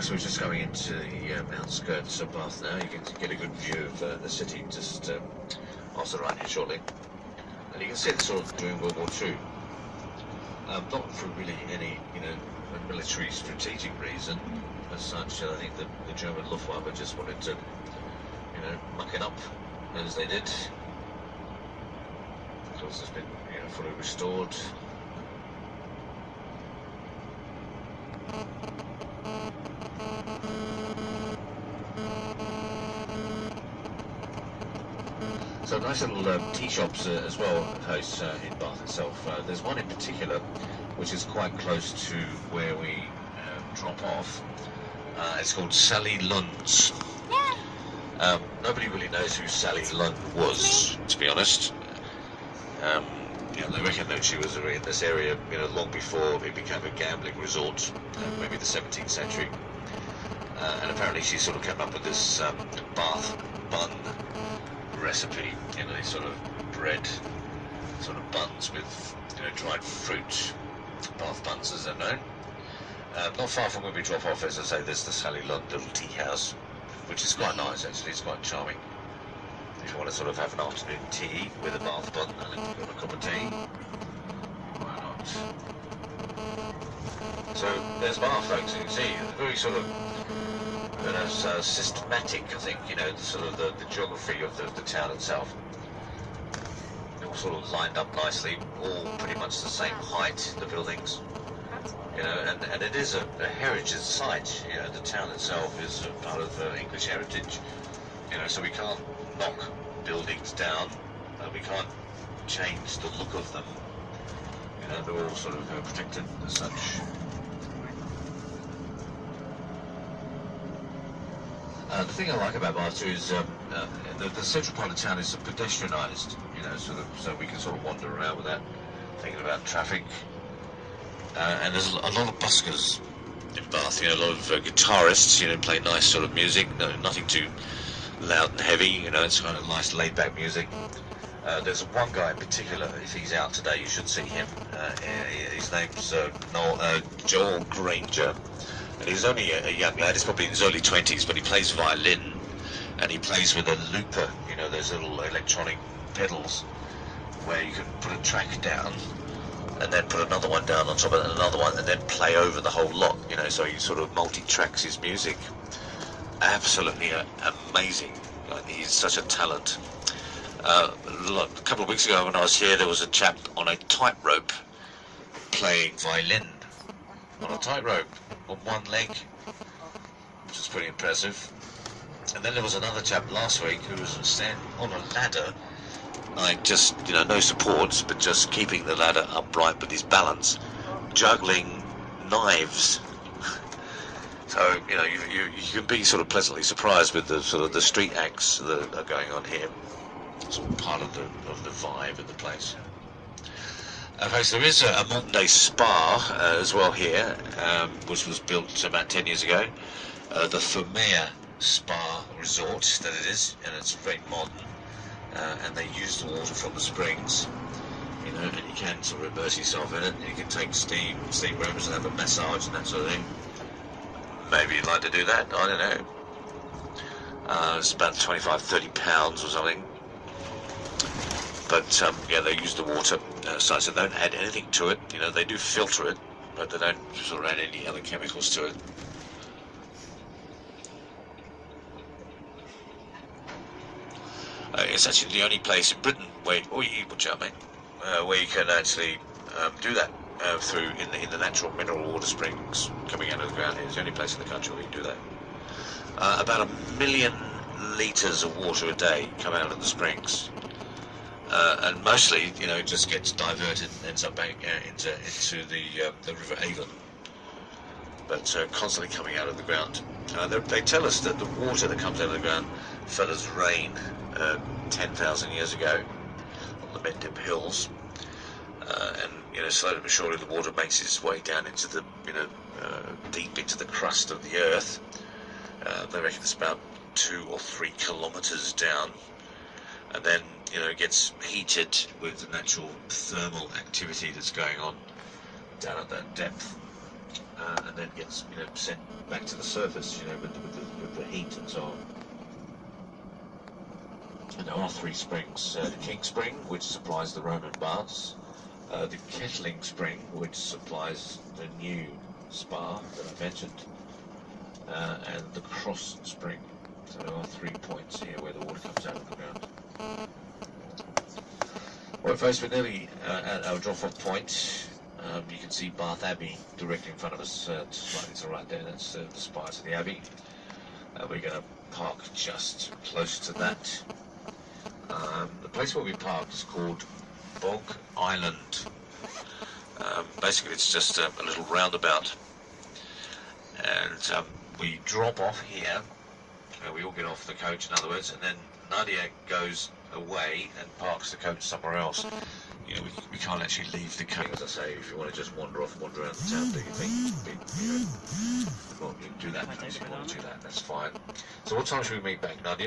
so we're just going into the outskirts of Bath now. You can get a good view of the city just off the right here shortly. And you can see this all during World War II. Not for really any, military strategic reason as such. I think the German Luftwaffe just wanted to, muck it up as they did. Of course, it's been, fully restored. So nice little tea shops as well, hosts in Bath itself. There's one in particular which is quite close to where we drop off. It's called Sally Lund's. Nobody really knows who Sally Lund was, to be honest. They reckon that she was in this area, long before it became a gambling resort, maybe the 17th century. And apparently she sort of came up with this Bath bun recipe, these sort of bread sort of buns with dried fruit, Bath buns as they're known. Not far from where we drop off, as I say, there's the Sally Lund little tea house, which is quite nice actually. It's quite charming if you want to sort of have an afternoon tea with a Bath bun and a cup of tea. Why not? So there's Bath, folks. You can see very sort of systematic, I think, sort of the geography of the town itself. They're all sort of lined up nicely, all pretty much the same height, the buildings. And it is a heritage site. The town itself is a part of English heritage. So we can't knock buildings down. We can't change the look of them. They're all sort of protected as such. The thing I like about Bath too is the central part of town is pedestrianised, so we can sort of wander around without thinking about traffic. And there's a lot of buskers in Bath, a lot of guitarists, play nice sort of music, nothing too loud and heavy, it's kind of nice laid-back music. There's one guy in particular, if he's out today, you should see him. His name's Joel Granger. And he's only a young lad, he's probably in his early 20s, but he plays violin, and he plays with a looper, those little electronic pedals, where you can put a track down, and then put another one down on top of it, and another one, and then play over the whole lot, so he sort of multi-tracks his music. Absolutely amazing. He's such a talent. A couple of weeks ago when I was here, there was a chap on a tightrope playing violin on a tightrope on one leg, which is pretty impressive. And then there was another chap last week who was standing on a ladder, like just no supports, but just keeping the ladder upright with his balance, juggling knives. So you can be sort of pleasantly surprised with the sort of the street acts that are going on here. It's all part of the vibe of the place. There is a modern day spa as well here, which was built about 10 years ago. The Thomea Spa Resort, that it is, and it's very modern. And they use the water from the springs, and you can sort of immerse yourself in it. And you can take steam rooms and have a massage and that sort of thing. Maybe you'd like to do that, I don't know. It's about £25-30 or something. But they use the water, so they don't add anything to it. They do filter it, but they don't sort of add any other chemicals to it. It's actually the only place in Britain where you can actually do that through in the natural mineral water springs coming out of the ground. It's the only place in the country where you can do that. About 1 million litres of water a day come out of the springs. And mostly, just gets diverted and ends up back into the River Avon. But constantly coming out of the ground. They tell us that the water that comes out of the ground fell as rain 10,000 years ago on the Mendip Hills. And slowly but surely the water makes its way down into the, deep into the crust of the earth. They reckon it's about 2 or 3 kilometres down. And then, it gets heated with the natural thermal activity that's going on down at that depth. and then gets sent back to the surface, with the heat and so on. And there are 3 springs: the King Spring, which supplies the Roman baths, the Kettling Spring, which supplies the new spa that I mentioned, and the Cross Spring. So there are 3 points here where the water comes out of the ground. Well, folks, we're nearly at our drop-off point. You can see Bath Abbey directly in front of us. It's right there. That's the spires of the Abbey. We're going to park just close to that. The place where we parked is called Bog Island. Basically, it's just a little roundabout, and we drop off here. We all get off the coach, in other words, and then Nadia goes away and parks the coach somewhere else. We can't actually leave the coach. As I say, if you want to just wander off, wander around the town, do your thing. Well, you do that. If you want to do that, that's fine. So what time should we meet back, Nadia?